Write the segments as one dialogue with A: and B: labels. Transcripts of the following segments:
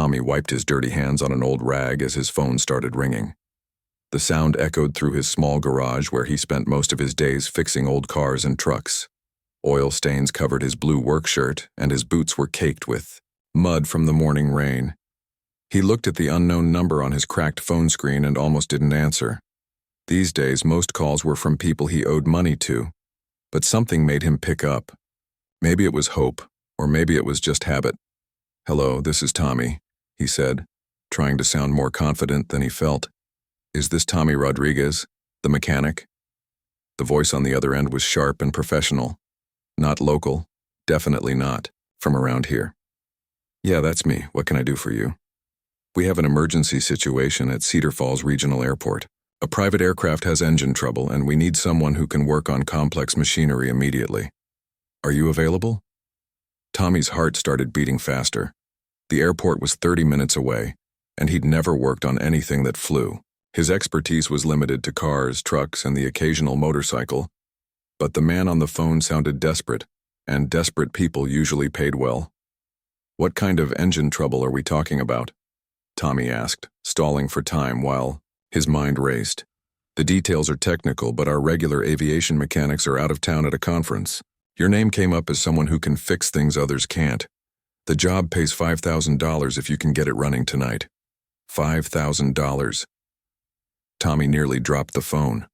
A: Tommy wiped his dirty hands on an old rag as his phone started ringing. The sound echoed through his small garage where he spent most of his days fixing old cars and trucks. Oil stains covered his blue work shirt, and his boots were caked with mud from the morning rain. He looked at the unknown number on his cracked phone screen and almost didn't answer. These days, most calls were from people he owed money to, but something made him pick up. Maybe it was hope, or maybe it was just habit. "Hello, this is Tommy," he said, trying to sound more confident than he felt. "Is this Tommy Rodriguez, the mechanic?" The voice on the other end was sharp and professional. "Not local, definitely not, from around here." "Yeah, that's me. What can I do for you?" "We have an emergency situation at Cedar Falls Regional Airport. A private aircraft has engine trouble, and we need someone who can work on complex machinery immediately. Are you available?" Tommy's heart started beating faster. The airport was 30 minutes away, and he'd never worked on anything that flew. His expertise was limited to cars, trucks, and the occasional motorcycle. But the man on the phone sounded desperate, and desperate people usually paid well. "What kind of engine trouble are we talking about?" Tommy asked, stalling for time while his mind raced. "The details are technical, but our regular aviation mechanics are out of town at a conference. Your name came up as someone who can fix things others can't. The job pays $5,000 if you can get it running tonight." $5,000. Tommy nearly dropped the phone.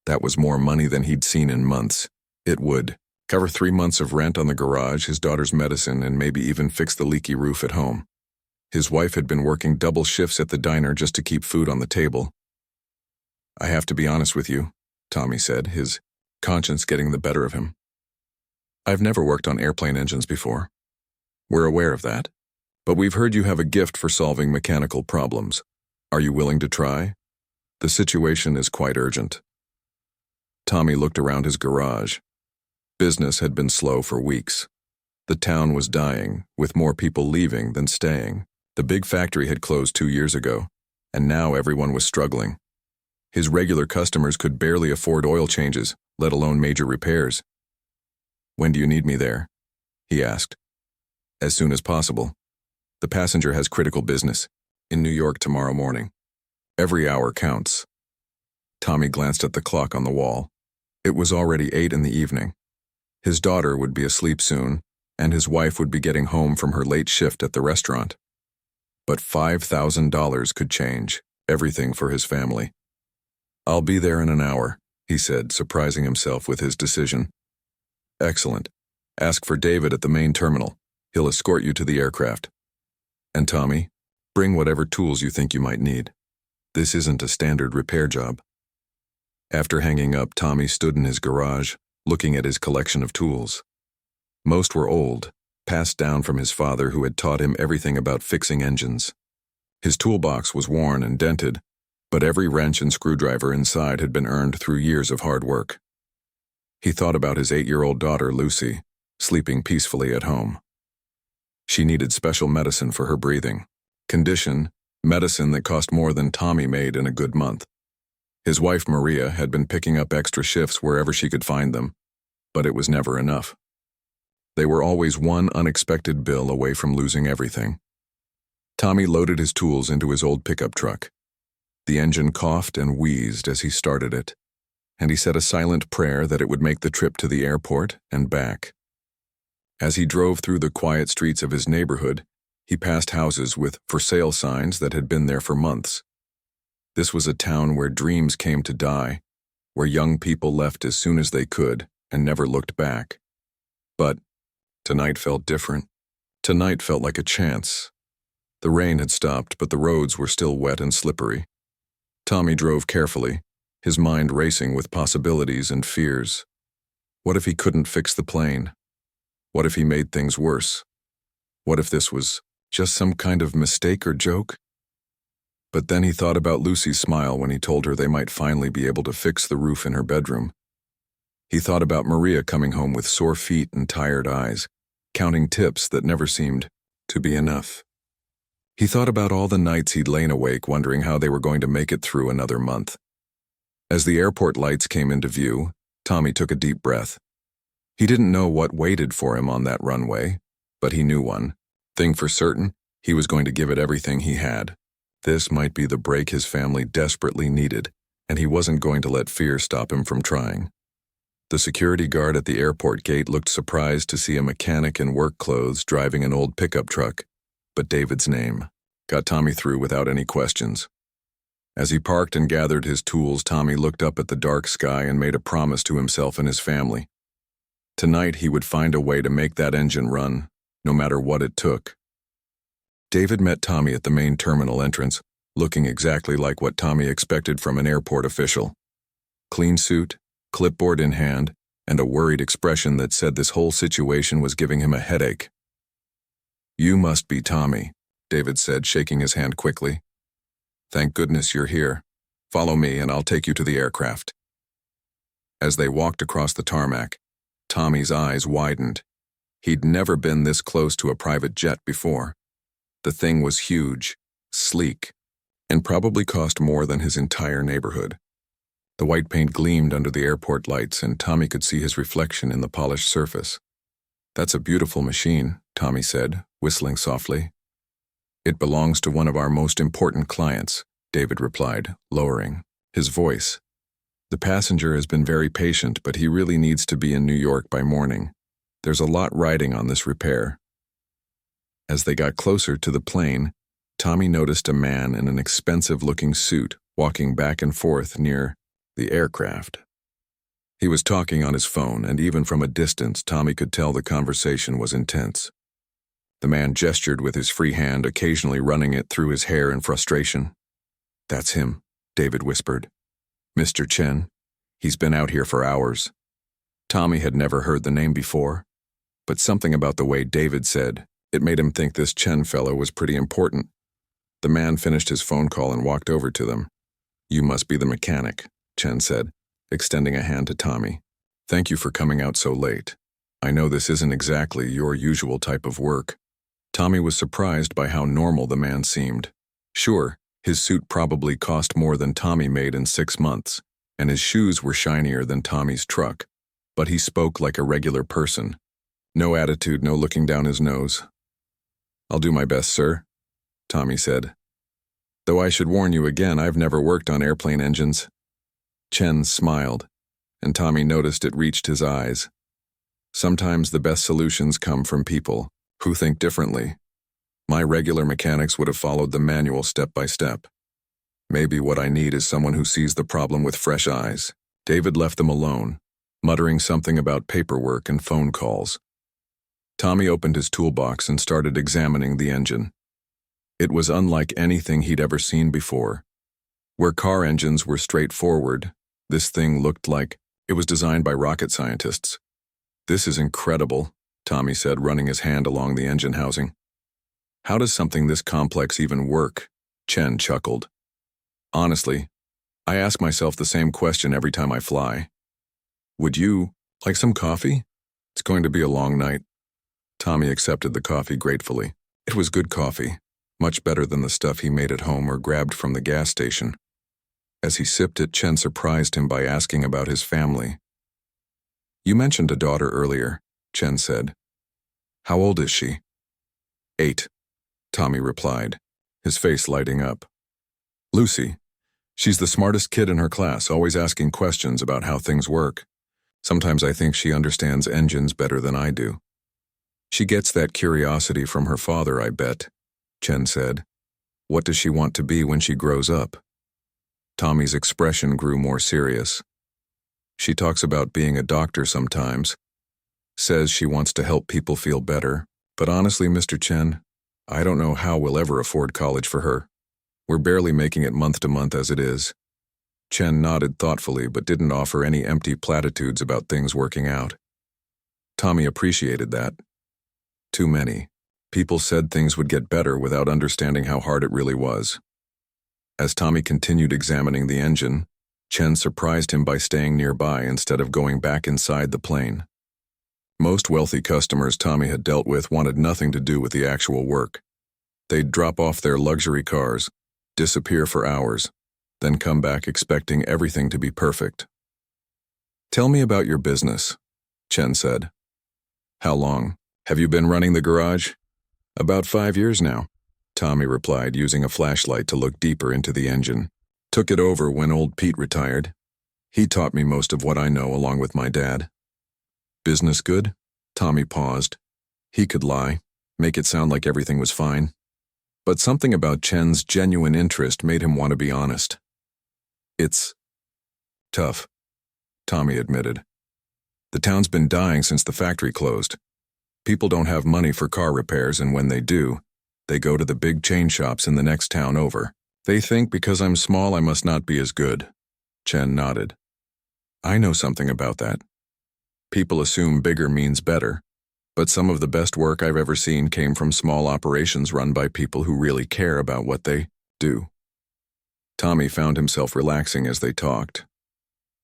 A: That was more money than he'd seen in months. It would cover 3 months of rent on the garage, his daughter's medicine, and maybe even fix the leaky roof at home. His wife had been working double shifts at the diner just to keep food on the table. "I have to be honest with you," Tommy said, his conscience getting the better of him. "I've never worked on airplane engines before." "We're aware of that. But we've heard you have a gift for solving mechanical problems. Are you willing to try? The situation is quite urgent." Tommy looked around his garage. Business had been slow for weeks. The town was dying, with more people leaving than staying. The big factory had closed 2 years ago, and now everyone was struggling. His regular customers could barely afford oil changes, let alone major repairs. "When do you need me there?" he asked. "As soon as possible. The passenger has critical business. In New York tomorrow morning. Every hour counts." Tommy glanced at the clock on the wall. It was already 8 in the evening. His daughter would be asleep soon, and his wife would be getting home from her late shift at the restaurant. But $5,000 could change everything for his family. "I'll be there in an hour," he said, surprising himself with his decision. "Excellent. Ask for David at the main terminal. He'll escort you to the aircraft. And Tommy, bring whatever tools you think you might need. This isn't a standard repair job." After hanging up, Tommy stood in his garage, looking at his collection of tools. Most were old, passed down from his father who had taught him everything about fixing engines. His toolbox was worn and dented, but every wrench and screwdriver inside had been earned through years of hard work. He thought about his 8-year-old daughter, Lucy, sleeping peacefully at home. She needed special medicine for her breathing condition, medicine that cost more than Tommy made in a good month. His wife, Maria, had been picking up extra shifts wherever she could find them, but it was never enough. They were always one unexpected bill away from losing everything. Tommy loaded his tools into his old pickup truck. The engine coughed and wheezed as he started it, and he said a silent prayer that it would make the trip to the airport and back. As he drove through the quiet streets of his neighborhood, he passed houses with "for sale" signs that had been there for months. This was a town where dreams came to die, where young people left as soon as they could and never looked back. But tonight felt different. Tonight felt like a chance. The rain had stopped, but the roads were still wet and slippery. Tommy drove carefully, his mind racing with possibilities and fears. What if he couldn't fix the plane? What if he made things worse? What if this was just some kind of mistake or joke? But then he thought about Lucy's smile when he told her they might finally be able to fix the roof in her bedroom. He thought about Maria coming home with sore feet and tired eyes, counting tips that never seemed to be enough. He thought about all the nights he'd lain awake wondering how they were going to make it through another month. As the airport lights came into view, Tommy took a deep breath. He didn't know what waited for him on that runway, but he knew one thing for certain: He was going to give it everything he had. This might be the break his family desperately needed, and he wasn't going to let fear stop him from trying. The security guard at the airport gate looked surprised to see a mechanic in work clothes driving an old pickup truck, but David's name got Tommy through without any questions. As he parked and gathered his tools, Tommy looked up at the dark sky and made a promise to himself and his family. Tonight he would find a way to make that engine run, no matter what it took. David met Tommy at the main terminal entrance, looking exactly like what Tommy expected from an airport official. Clean suit, clipboard in hand, and a worried expression that said this whole situation was giving him a headache. "You must be Tommy," David said, shaking his hand quickly. "Thank goodness you're here. Follow me and I'll take you to the aircraft." As they walked across the tarmac, Tommy's eyes widened. He'd never been this close to a private jet before. The thing was huge, sleek, and probably cost more than his entire neighborhood. The white paint gleamed under the airport lights, and Tommy could see his reflection in the polished surface. "That's a beautiful machine," Tommy said, whistling softly. "It belongs to one of our most important clients," David replied, lowering his voice. "The passenger has been very patient, but he really needs to be in New York by morning. There's a lot riding on this repair." As they got closer to the plane, Tommy noticed a man in an expensive-looking suit walking back and forth near the aircraft. He was talking on his phone, and even from a distance, Tommy could tell the conversation was intense. The man gestured with his free hand, occasionally running it through his hair in frustration. "That's him," David whispered. "Mr. Chen. He's been out here for hours." Tommy had never heard the name before, but something about the way David said it made him think this Chen fellow was pretty important. The man finished his phone call and walked over to them. "You must be the mechanic," Chen said, extending a hand to Tommy. "Thank you for coming out so late. I know this isn't exactly your usual type of work." Tommy was surprised by how normal the man seemed. Sure, his suit probably cost more than Tommy made in 6 months, and his shoes were shinier than Tommy's truck, but he spoke like a regular person. No attitude, no looking down his nose. "I'll do my best, sir," Tommy said. "Though I should warn you again, I've never worked on airplane engines." Chen smiled, and Tommy noticed it reached his eyes. Sometimes the best solutions come from people who think differently. My regular mechanics would have followed the manual step by step. Maybe what I need is someone who sees the problem with fresh eyes. David left them alone, muttering something about paperwork and phone calls. Tommy opened his toolbox and started examining the engine. It was unlike anything he'd ever seen before. Where car engines were straightforward, this thing looked like it was designed by rocket scientists. "This is incredible," Tommy said, running his hand along the engine housing. "How does something this complex even work?" Chen chuckled. "Honestly, I ask myself the same question every time I fly. Would you like some coffee? It's going to be a long night." Tommy accepted the coffee gratefully. It was good coffee, much better than the stuff he made at home or grabbed from the gas station. As he sipped it, Chen surprised him by asking about his family. "You mentioned a daughter earlier," Chen said. "How old is she?" 8, Tommy replied, his face lighting up. "Lucy. She's the smartest kid in her class, always asking questions about how things work. Sometimes I think she understands engines better than I do." "She gets that curiosity from her father, I bet," Chen said. "What does she want to be when she grows up?" Tommy's expression grew more serious. "She talks about being a doctor sometimes. Says she wants to help people feel better. But honestly, Mr. Chen, I don't know how we'll ever afford college for her. We're barely making it month to month as it is." Chen nodded thoughtfully but didn't offer any empty platitudes about things working out. Tommy appreciated that. Too many people said things would get better without understanding how hard it really was. As Tommy continued examining the engine, Chen surprised him by staying nearby instead of going back inside the plane. Most wealthy customers Tommy had dealt with wanted nothing to do with the actual work. They'd drop off their luxury cars, disappear for hours, then come back expecting everything to be perfect. "Tell me about your business," Chen said. "How long have you been running the garage?" "About 5 years now. Tommy replied, using a flashlight to look deeper into the engine. Took it over when old Pete retired. He taught me most of what I know along with my dad. Business good? Tommy paused. He could lie, make it sound like everything was fine. But something about Chen's genuine interest made him want to be honest. It's tough, Tommy admitted. The town's been dying since the factory closed. People don't have money for car repairs, and when they do, they go to the big chain shops in the next town over. They think because I'm small I must not be as good. Chen nodded. I know something about that. People assume bigger means better, but some of the best work I've ever seen came from small operations run by people who really care about what they do. Tommy found himself relaxing as they talked.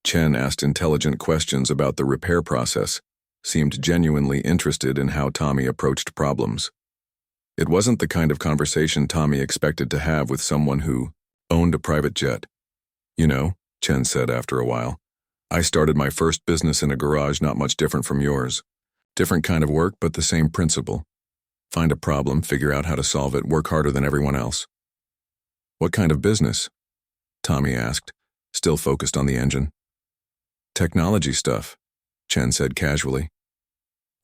A: Chen asked intelligent questions about the repair process, seemed genuinely interested in how Tommy approached problems. It wasn't the kind of conversation Tommy expected to have with someone who owned a private jet. You know, Chen said after a while, I started my first business in a garage not much different from yours. Different kind of work, but the same principle. Find a problem, figure out how to solve it, work harder than everyone else. What kind of business? Tommy asked, still focused on the engine. Technology stuff, Chen said casually.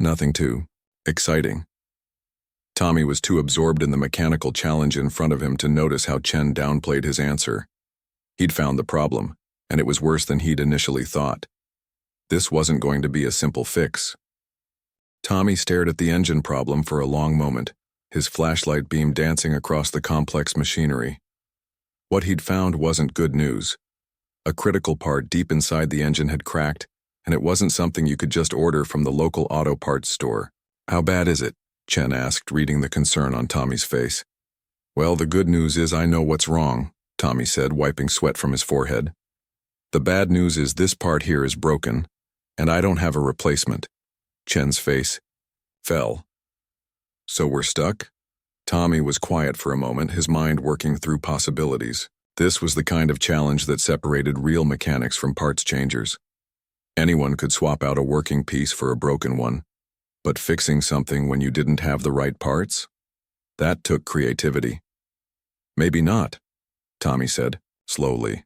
A: Nothing too exciting. Tommy was too absorbed in the mechanical challenge in front of him to notice how Chen downplayed his answer. He'd found the problem, and it was worse than he'd initially thought. This wasn't going to be a simple fix. Tommy stared at the engine problem for a long moment, his flashlight beam dancing across the complex machinery. What he'd found wasn't good news. A critical part deep inside the engine had cracked, and it wasn't something you could just order from the local auto parts store. How bad is it? Chen asked, reading the concern on Tommy's face. Well, the good news is I know what's wrong, Tommy said, wiping sweat from his forehead. The bad news is this part here is broken, and I don't have a replacement. Chen's face fell. So we're stuck? Tommy was quiet for a moment, his mind working through possibilities. This was the kind of challenge that separated real mechanics from parts changers. Anyone could swap out a working piece for a broken one. But fixing something when you didn't have the right parts? That took creativity. Maybe not, Tommy said, slowly.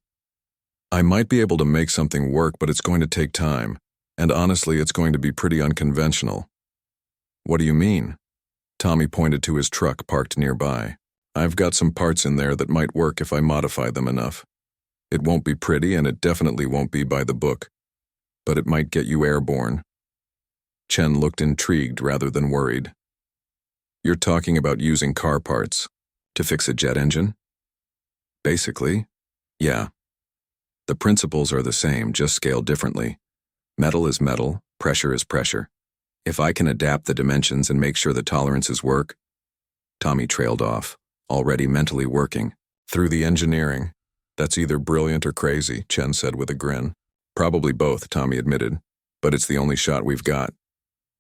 A: I might be able to make something work, but it's going to take time, and honestly, it's going to be pretty unconventional. What do you mean? Tommy pointed to his truck parked nearby. I've got some parts in there that might work if I modify them enough. It won't be pretty, and it definitely won't be by the book, but it might get you airborne. Chen looked intrigued rather than worried. You're talking about using car parts to fix a jet engine? Basically, yeah. The principles are the same, just scaled differently. Metal is metal, pressure is pressure. If I can adapt the dimensions and make sure the tolerances work. Tommy trailed off, already mentally working through the engineering. That's either brilliant or crazy, Chen said with a grin. Probably both, Tommy admitted, but it's the only shot we've got.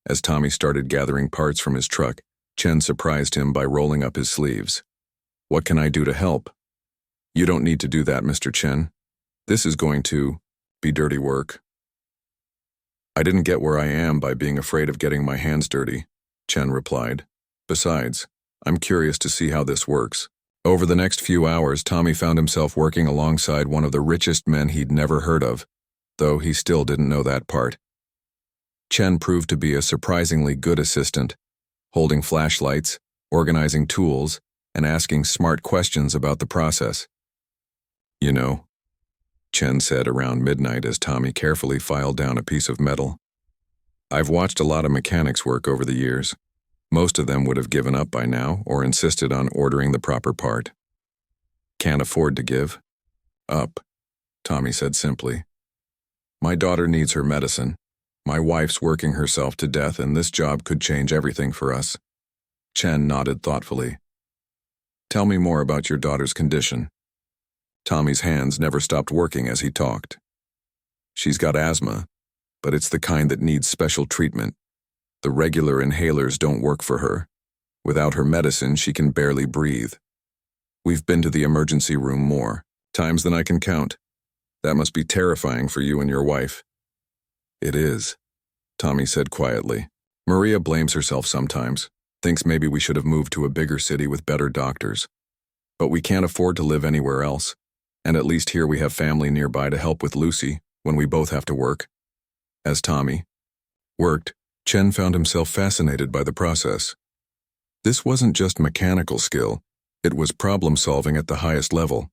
A: As Tommy started gathering parts from his truck, Chen surprised him by rolling up his sleeves. What can I do to help? You don't need to do that, Mr. Chen. This is going to be dirty work. I didn't get where I am by being afraid of getting my hands dirty, Chen replied. Besides, I'm curious to see how this works. Over the next few hours, Tommy found himself working alongside one of the richest men he'd never heard of, though he still didn't know that part. Chen proved to be a surprisingly good assistant, holding flashlights, organizing tools, and asking smart questions about the process. You know, Chen said around midnight as Tommy carefully filed down a piece of metal. I've watched a lot of mechanics work over the years. Most of them would have given up by now or insisted on ordering the proper part. Can't afford to give up, Tommy said simply. My daughter needs her medicine. My wife's working herself to death, and this job could change everything for us. Chen nodded thoughtfully. Tell me more about your daughter's condition. Tommy's hands never stopped working as he talked. She's got asthma, but it's the kind that needs special treatment. The regular inhalers don't work for her. Without her medicine, she can barely breathe. We've been to the emergency room more times than I can count. That must be terrifying for you and your wife. It is, Tommy said quietly. Maria blames herself sometimes. Thinks maybe we should have moved to a bigger city with better doctors. But we can't afford to live anywhere else, and at least here we have family nearby to help with Lucy when we both have to work. As Tommy worked, Chen found himself fascinated by the process. This wasn't just mechanical skill, it was problem-solving at the highest level.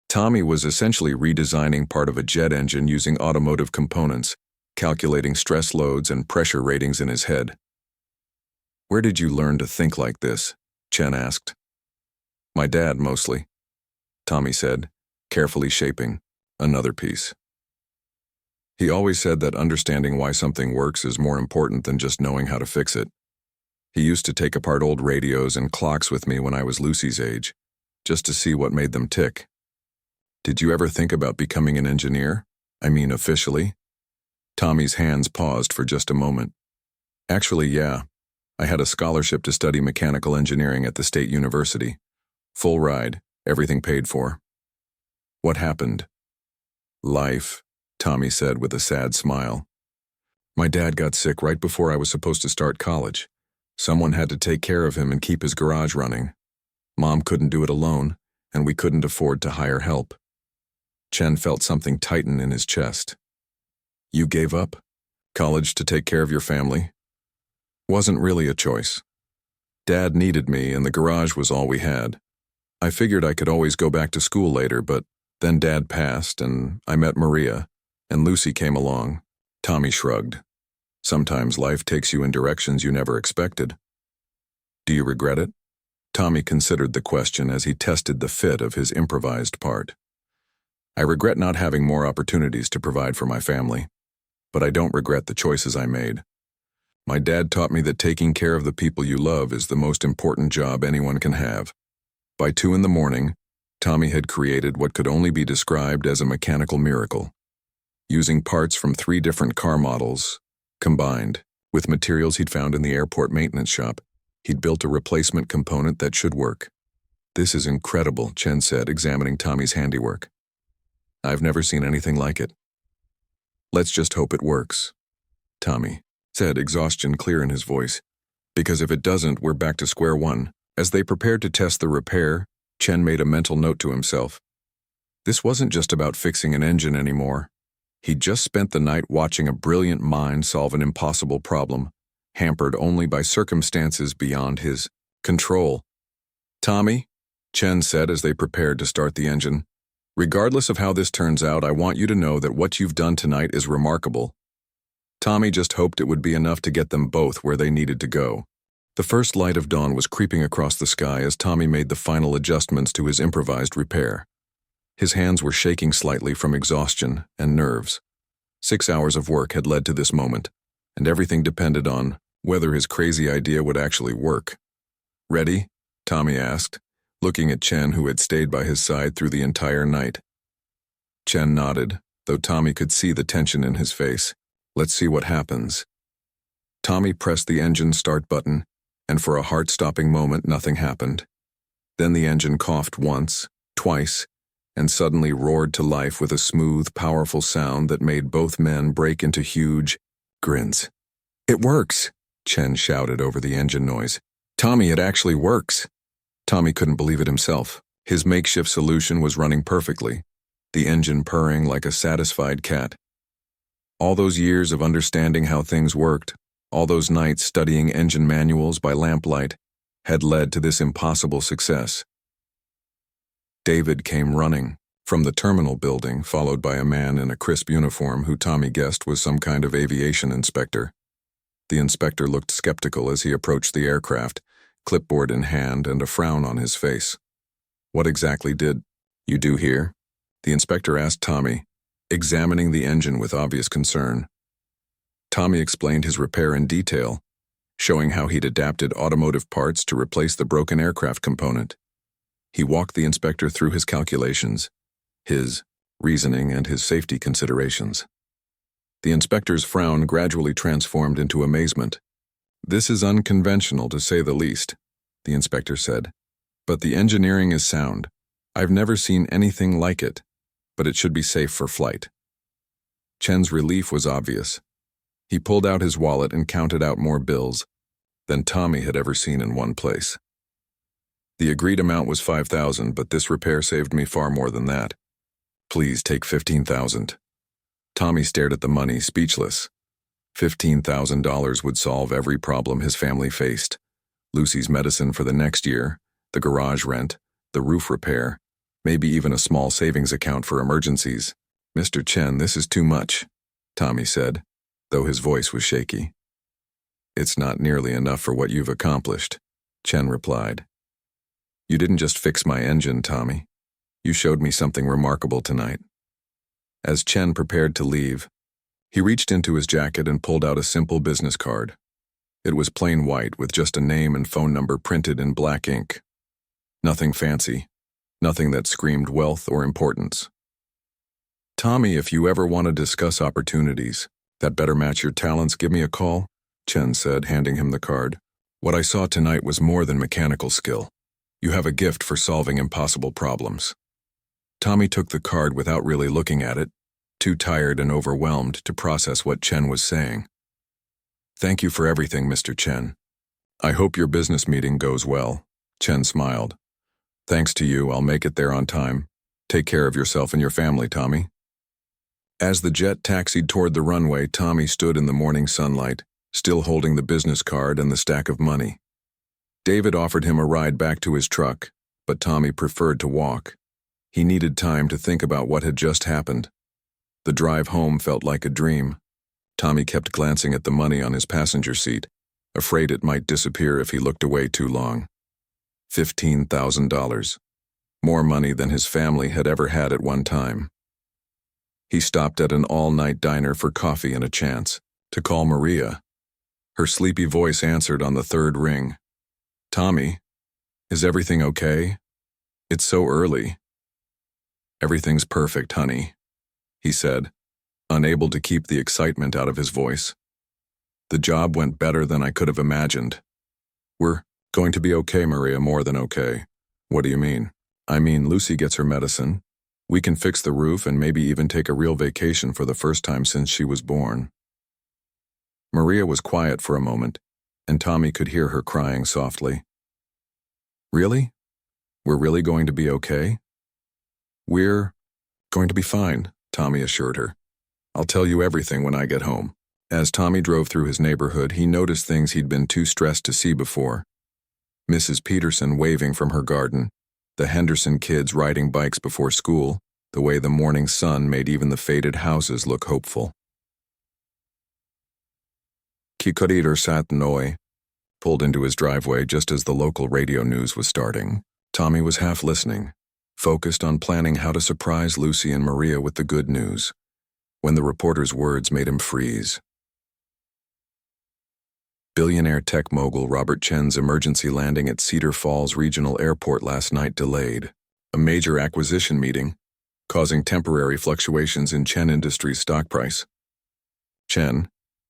A: Tommy was essentially redesigning part of a jet engine using automotive components, calculating stress loads and pressure ratings in his head. "Where did you learn to think like this?" Chen asked. "My dad, mostly," Tommy said, carefully shaping another piece. "He always said that understanding why something works is more important than just knowing how to fix it. He used to take apart old radios and clocks with me when I was Lucy's age, just to see what made them tick." "Did you ever think about becoming an engineer? I mean, officially?" Tommy's hands paused for just a moment. "Actually, yeah. I had a scholarship to study mechanical engineering at the state university. Full ride, everything paid for." "What happened?" "Life," Tommy said with a sad smile. "My dad got sick right before I was supposed to start college. Someone had to take care of him and keep his garage running. Mom couldn't do it alone, and we couldn't afford to hire help." Chen felt something tighten in his chest. "You gave up college to take care of your family?" "Wasn't really a choice. Dad needed me, and the garage was all we had. I figured I could always go back to school later, but then Dad passed, and I met Maria, and Lucy came along." Tommy shrugged. "Sometimes life takes you in directions you never expected." "Do you regret it?" Tommy considered the question as he tested the fit of his improvised part. "I regret not having more opportunities to provide for my family, but I don't regret the choices I made. My dad taught me that taking care of the people you love is the most important job anyone can have." By 2 a.m, Tommy had created what could only be described as a mechanical miracle. Using parts from 3 different car models, combined with materials he'd found in the airport maintenance shop, he'd built a replacement component that should work. "This is incredible," Chen said, examining Tommy's handiwork. "I've never seen anything like it." "Let's just hope it works," Tommy said, exhaustion clear in his voice. "Because if it doesn't, we're back to square one." As they prepared to test the repair, Chen made a mental note to himself. This wasn't just about fixing an engine anymore. He'd just spent the night watching a brilliant mind solve an impossible problem, hampered only by circumstances beyond his control. "Tommy," Chen said as they prepared to start the engine, "regardless of how this turns out, I want you to know that what you've done tonight is remarkable." Tommy just hoped it would be enough to get them both where they needed to go. The first light of dawn was creeping across the sky as Tommy made the final adjustments to his improvised repair. His hands were shaking slightly from exhaustion and nerves. 6 hours of work had led to this moment, and everything depended on whether his crazy idea would actually work. "Ready?" Tommy asked, looking at Chen, who had stayed by his side through the entire night. Chen nodded, though Tommy could see the tension in his face. "Let's see what happens." Tommy pressed the engine start button, and for a heart-stopping moment nothing happened. Then the engine coughed once, twice, and suddenly roared to life with a smooth, powerful sound that made both men break into huge grins. "It works!" Chen shouted over the engine noise. "Tommy, it actually works!" Tommy couldn't believe it himself. His makeshift solution was running perfectly, the engine purring like a satisfied cat. All those years of understanding how things worked, all those nights studying engine manuals by lamplight, had led to this impossible success. David came running from the terminal building, followed by a man in a crisp uniform who Tommy guessed was some kind of aviation inspector. The inspector looked skeptical as he approached the aircraft, clipboard in hand and a frown on his face. "What exactly did you do here?" the inspector asked Tommy, examining the engine with obvious concern. Tommy explained his repair in detail, showing how he'd adapted automotive parts to replace the broken aircraft component. He walked the inspector through his calculations, his reasoning, and his safety considerations. The inspector's frown gradually transformed into amazement. "This is unconventional, to say the least," the inspector said. "But the engineering is sound. I've never seen anything like it, but it should be safe for flight." Chen's relief was obvious. He pulled out his wallet and counted out more bills. than Tommy had ever seen in one place. The agreed amount was $5,000, but this repair saved me far more than that. Please take $15,000. Tommy stared at the money, speechless. $15,000 would solve every problem his family faced. Lucy's medicine for the next year, the garage rent, the roof repair, maybe even a small savings account for emergencies. Mr. Chen, this is too much, Tommy said, though his voice was shaky. It's not nearly enough for what you've accomplished, Chen replied. You didn't just fix my engine, Tommy. You showed me something remarkable tonight. As Chen prepared to leave, he reached into his jacket and pulled out a simple business card. It was plain white with just a name and phone number printed in black ink. Nothing fancy, nothing that screamed wealth or importance. Tommy, if you ever want to discuss opportunities that better match your talents, give me a call, Chen said, handing him the card. What I saw tonight was more than mechanical skill. You have a gift for solving impossible problems. Tommy took the card without really looking at it, too tired and overwhelmed to process what Chen was saying. Thank you for everything, Mr. Chen. I hope your business meeting goes well, Chen smiled. Thanks to you, I'll make it there on time. Take care of yourself and your family, Tommy. As the jet taxied toward the runway, Tommy stood in the morning sunlight, still holding the business card and the stack of money. David offered him a ride back to his truck, but Tommy preferred to walk. He needed time to think about what had just happened. The drive home felt like a dream. Tommy kept glancing at the money on his passenger seat, afraid it might disappear if he looked away too long. $15,000. More money than his family had ever had at one time. He stopped at an all-night diner for coffee and a chance to call Maria. Her sleepy voice answered on the third ring. Tommy, is everything okay? It's so early. Everything's perfect, honey, he said, unable to keep the excitement out of his voice. The job went better than I could have imagined. We're going to be okay, Maria, more than okay. What do you mean? I mean, Lucy gets her medicine. We can fix the roof and maybe even take a real vacation for the first time since she was born. Maria was quiet for a moment, and Tommy could hear her crying softly. Really? We're really going to be okay? We're going to be fine, Tommy assured her. I'll tell you everything when I get home. As Tommy drove through his neighborhood, he noticed things he'd been too stressed to see before. Mrs. Peterson waving from her garden, the Henderson kids riding bikes before school, the way the morning sun made even the faded houses look hopeful. Kikorir Sat Noi pulled into his driveway just as the local radio news was starting. Tommy was half listening, focused on planning how to surprise Lucy and Maria with the good news, when the reporter's words made him freeze. Billionaire tech mogul Robert Chen's emergency landing at Cedar Falls Regional Airport last night delayed a major acquisition meeting, causing temporary fluctuations in Chen Industries' stock price. Chen,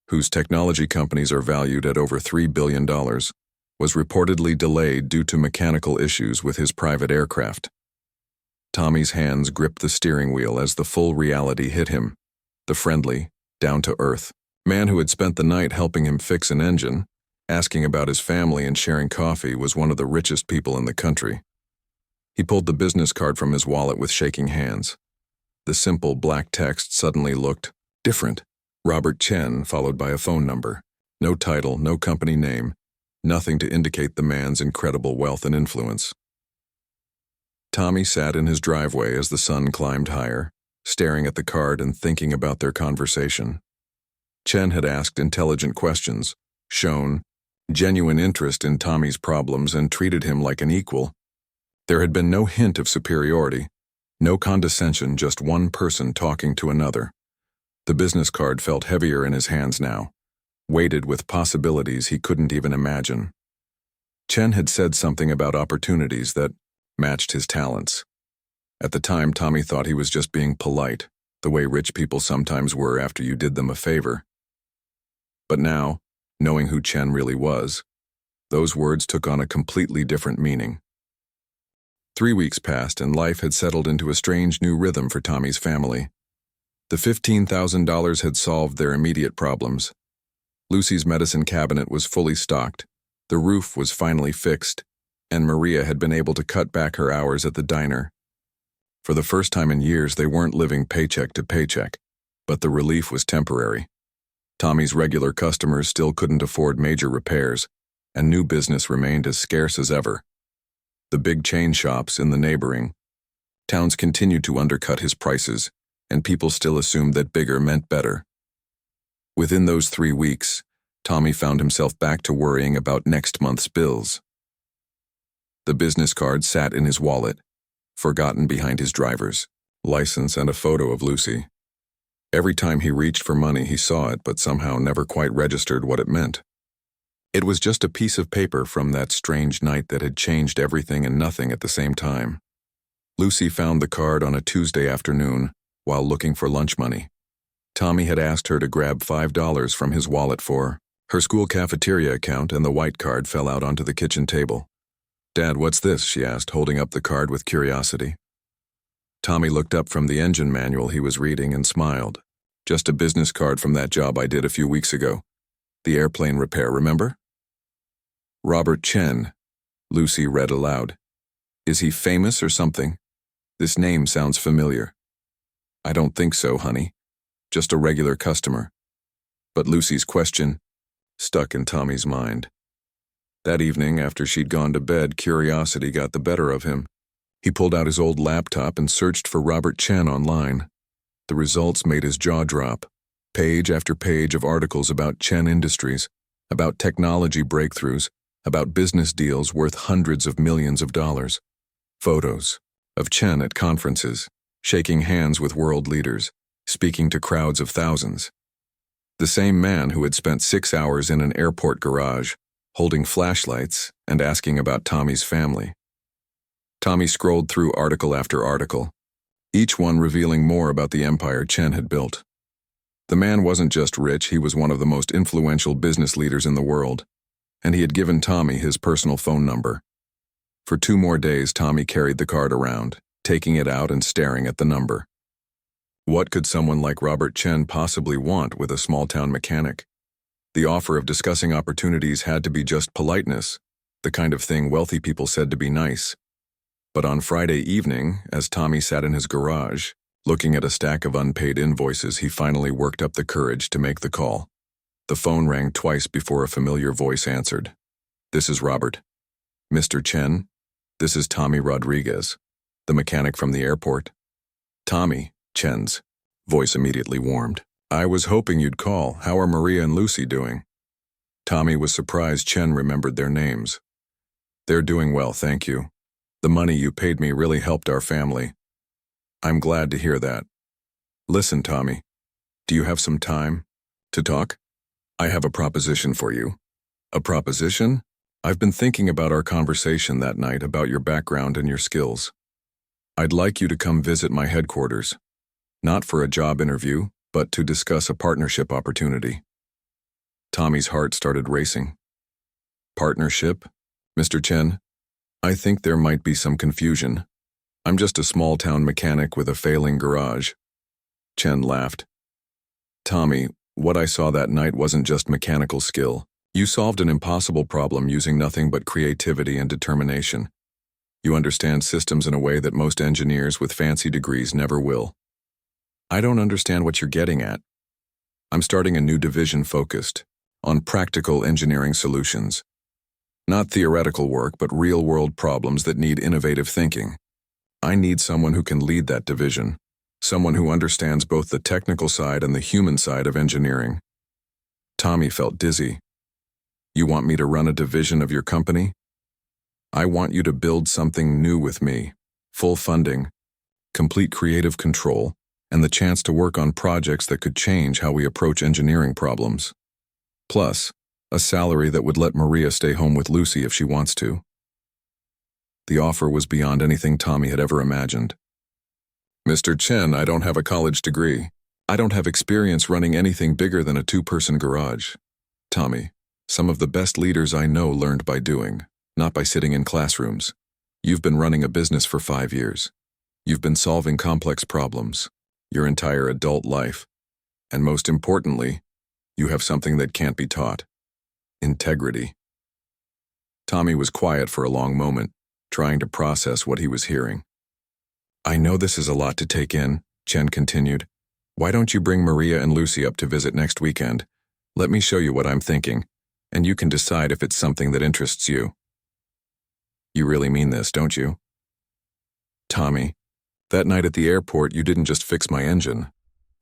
A: whose technology companies are valued at over $3 billion, was reportedly delayed due to mechanical issues with his private aircraft. Tommy's hands gripped the steering wheel as the full reality hit him. The friendly, down-to-earth man who had spent the night helping him fix an engine, asking about his family and sharing coffee, was one of the richest people in the country. He pulled the business card from his wallet with shaking hands. The simple black text suddenly looked different. Robert Chen, followed by a phone number. No title, no company name, nothing to indicate the man's incredible wealth and influence. Tommy sat in his driveway as the sun climbed higher, staring at the card and thinking about their conversation. Chen had asked intelligent questions, shown genuine interest in Tommy's problems, and treated him like an equal. There had been no hint of superiority, no condescension, just one person talking to another. The business card felt heavier in his hands now, weighted with possibilities he couldn't even imagine. Chen had said something about opportunities that matched his talents. At the time, Tommy thought he was just being polite, the way rich people sometimes were after you did them a favor. But now, knowing who Chen really was, those words took on a completely different meaning. 3 weeks passed and life had settled into a strange new rhythm for Tommy's family. The $15,000 had solved their immediate problems. Lucy's medicine cabinet was fully stocked, The roof was finally fixed, and Maria had been able to cut back her hours at the diner. For the first time in years, they weren't living paycheck to paycheck, but the relief was temporary. Tommy's regular customers still couldn't afford major repairs, and new business remained as scarce as ever. The big chain shops in the neighboring towns continued to undercut his prices, and people still assumed that bigger meant better. Within those 3 weeks, Tommy found himself back to worrying about next month's bills. The business card sat in his wallet, forgotten behind his driver's license and a photo of Lucy. Every time he reached for money, he saw it, but somehow never quite registered what it meant. It was just a piece of paper from that strange night that had changed everything and nothing at the same time. Lucy found the card on a Tuesday afternoon while looking for lunch money. Tommy had asked her to grab $5 from his wallet for her school cafeteria account, and the white card fell out onto the kitchen table. "Dad, what's this?" she asked, holding up the card with curiosity. Tommy looked up from the engine manual he was reading and smiled. "Just a business card from that job I did a few weeks ago. The airplane repair, remember?" "Robert Chen," Lucy read aloud. "Is he famous or something? This name sounds familiar." "I don't think so, honey. Just a regular customer." But Lucy's question stuck in Tommy's mind. That evening, after she'd gone to bed, curiosity got the better of him. He pulled out his old laptop and searched for Robert Chen online. The results made his jaw drop. Page after page of articles about Chen Industries, about technology breakthroughs, about business deals worth hundreds of millions of dollars. Photos of Chen at conferences, shaking hands with world leaders, speaking to crowds of thousands. The same man who had spent 6 hours in an airport garage, holding flashlights and asking about Tommy's family. Tommy scrolled through article after article, each one revealing more about the empire Chen had built. The man wasn't just rich, he was one of the most influential business leaders in the world, and he had given Tommy his personal phone number. For 2 more days, Tommy carried the card around, taking it out and staring at the number. What could someone like Robert Chen possibly want with a small-town mechanic? The offer of discussing opportunities had to be just politeness, the kind of thing wealthy people said to be nice. But on Friday evening, as Tommy sat in his garage, looking at a stack of unpaid invoices, he finally worked up the courage to make the call. The phone rang twice before a familiar voice answered. "This is Robert." "Mr. Chen, this is Tommy Rodriguez, the mechanic from the airport." Tommy, Chen's voice immediately warmed. "I was hoping you'd call. How are Maria and Lucy doing?" Tommy was surprised Chen remembered their names. "They're doing well, thank you. The money you paid me really helped our family." "I'm glad to hear that. Listen, Tommy, do you have some time to talk? I have a proposition for you." "A proposition?" "I've been thinking about our conversation that night, about your background and your skills. I'd like you to come visit my headquarters, not for a job interview, but to discuss a partnership opportunity." Tommy's heart started racing. "Partnership, Mr. Chen? I think there might be some confusion. I'm just a small-town mechanic with a failing garage." Chen laughed. "Tommy, what I saw that night wasn't just mechanical skill. You solved an impossible problem using nothing but creativity and determination. You understand systems in a way that most engineers with fancy degrees never will." "I don't understand what you're getting at." "I'm starting a new division focused on practical engineering solutions. Not theoretical work, but real-world problems that need innovative thinking. I need someone who can lead that division, someone who understands both the technical side and the human side of engineering." Tommy felt dizzy. "You want me to run a division of your company?" "I want you to build something new with me. Full funding, complete creative control, and the chance to work on projects that could change how we approach engineering problems. Plus, a salary that would let Maria stay home with Lucy if she wants to." The offer was beyond anything Tommy had ever imagined. "Mr. Chen, I don't have a college degree. I don't have experience running anything bigger than a 2-person garage. Tommy, some of the best leaders I know learned by doing, not by sitting in classrooms. You've been running a business for 5 years. You've been solving complex problems your entire adult life. And most importantly, you have something that can't be taught: integrity." Tommy was quiet for a long moment, trying to process what he was hearing. I know this is a lot to take in, Chen continued. Why don't you bring Maria and Lucy up to visit next weekend? Let me show you what I'm thinking, and you can decide if it's something that interests you. You really mean this, don't you? Tommy, that night at the airport you didn't just fix my engine.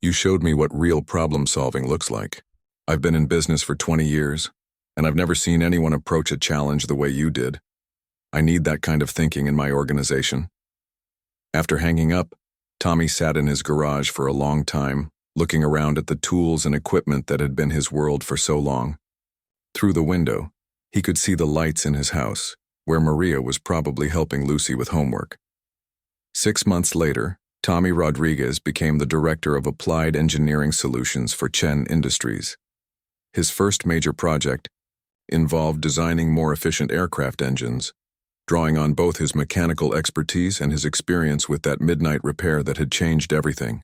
A: You showed me what real problem-solving looks like. I've been in business for 20 years, and I've never seen anyone approach a challenge the way you did. I need that kind of thinking in my organization. After hanging up, Tommy sat in his garage for a long time, looking around at the tools and equipment that had been his world for so long. Through the window, he could see the lights in his house, where Maria was probably helping Lucy with homework. 6 months later, Tommy Rodriguez became the Director of Applied Engineering Solutions for Chen Industries. His first major project involved designing more efficient aircraft engines, drawing on both his mechanical expertise and his experience with that midnight repair that had changed everything.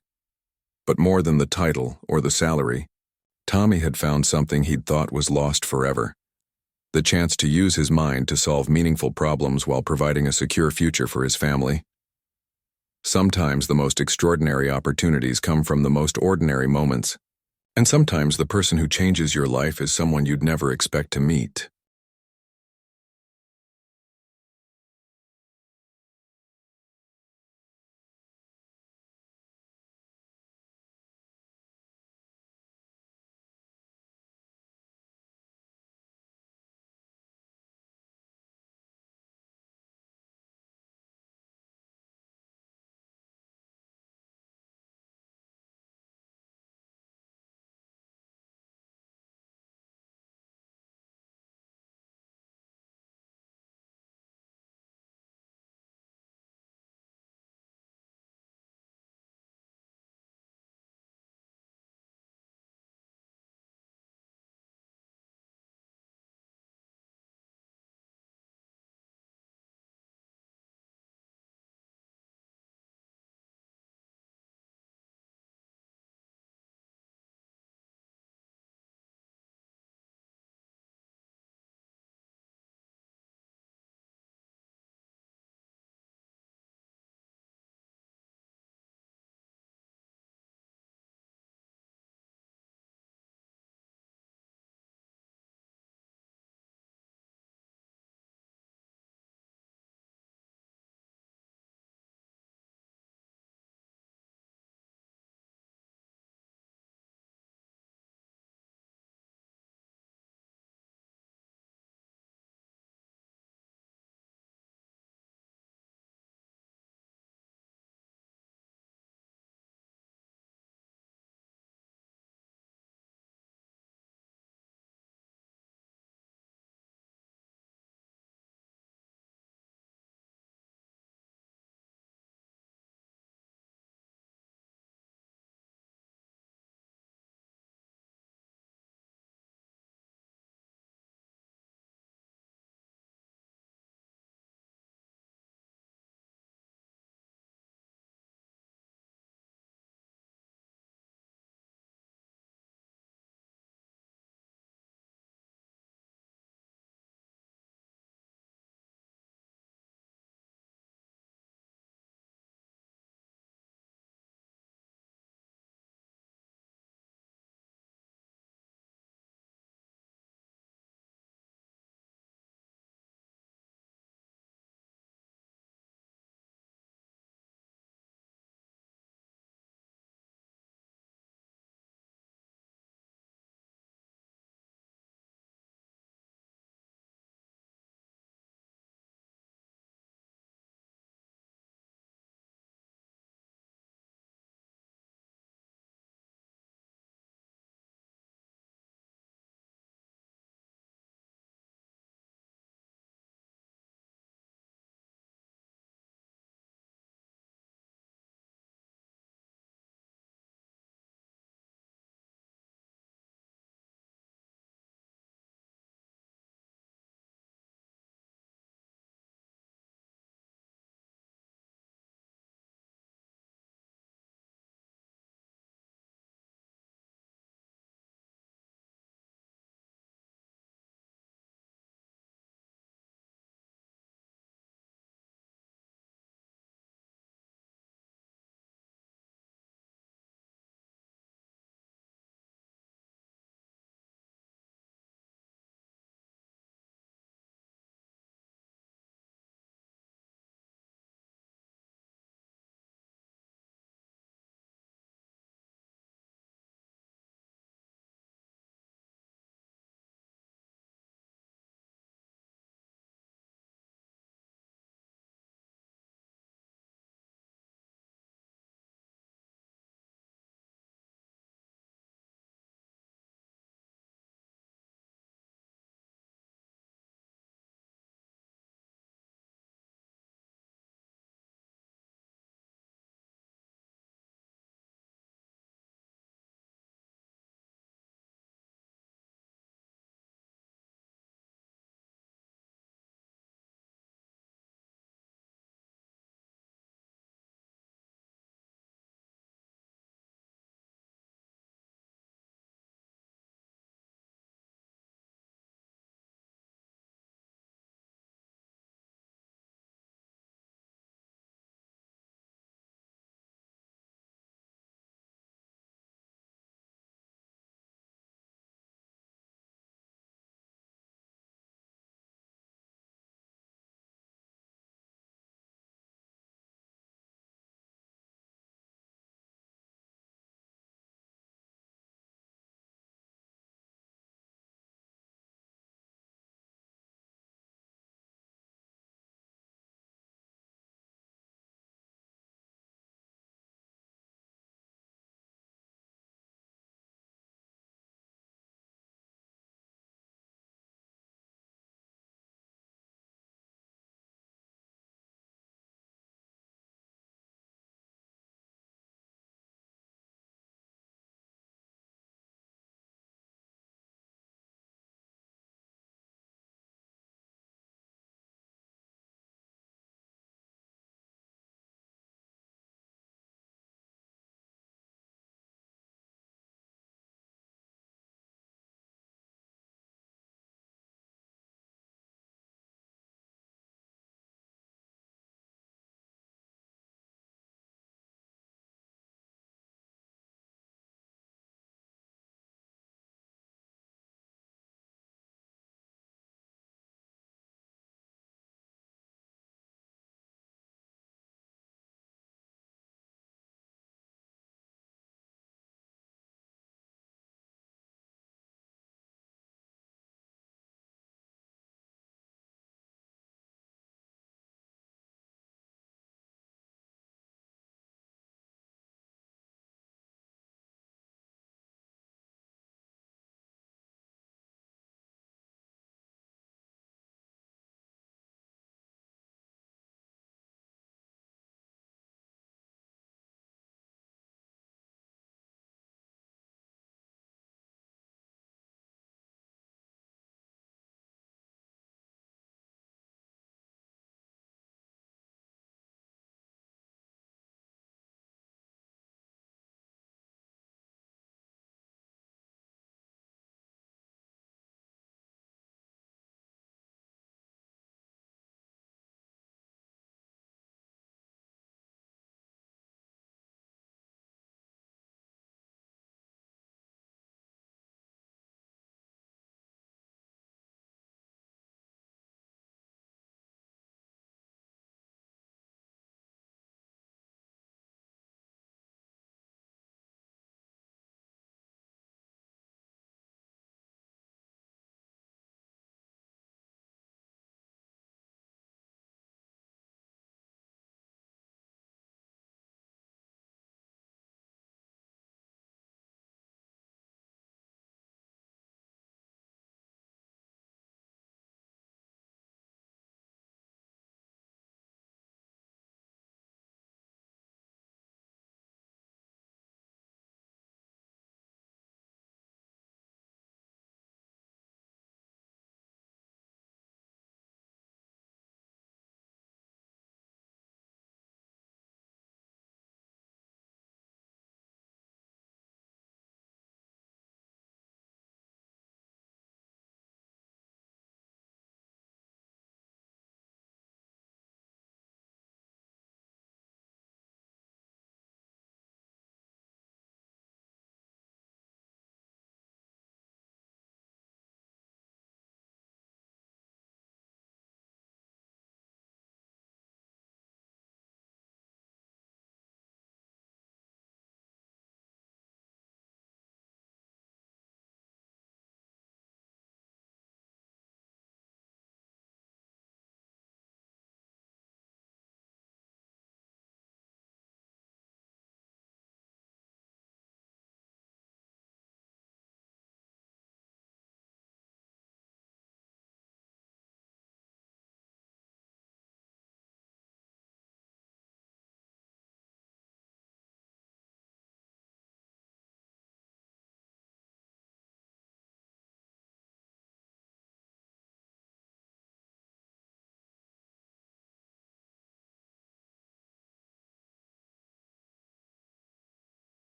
A: But more than the title or the salary, Tommy had found something he'd thought was lost forever: the chance to use his mind to solve meaningful problems while providing a secure future for his family. Sometimes the most extraordinary opportunities come from the most ordinary moments, and sometimes the person who changes your life is someone you'd never expect to meet.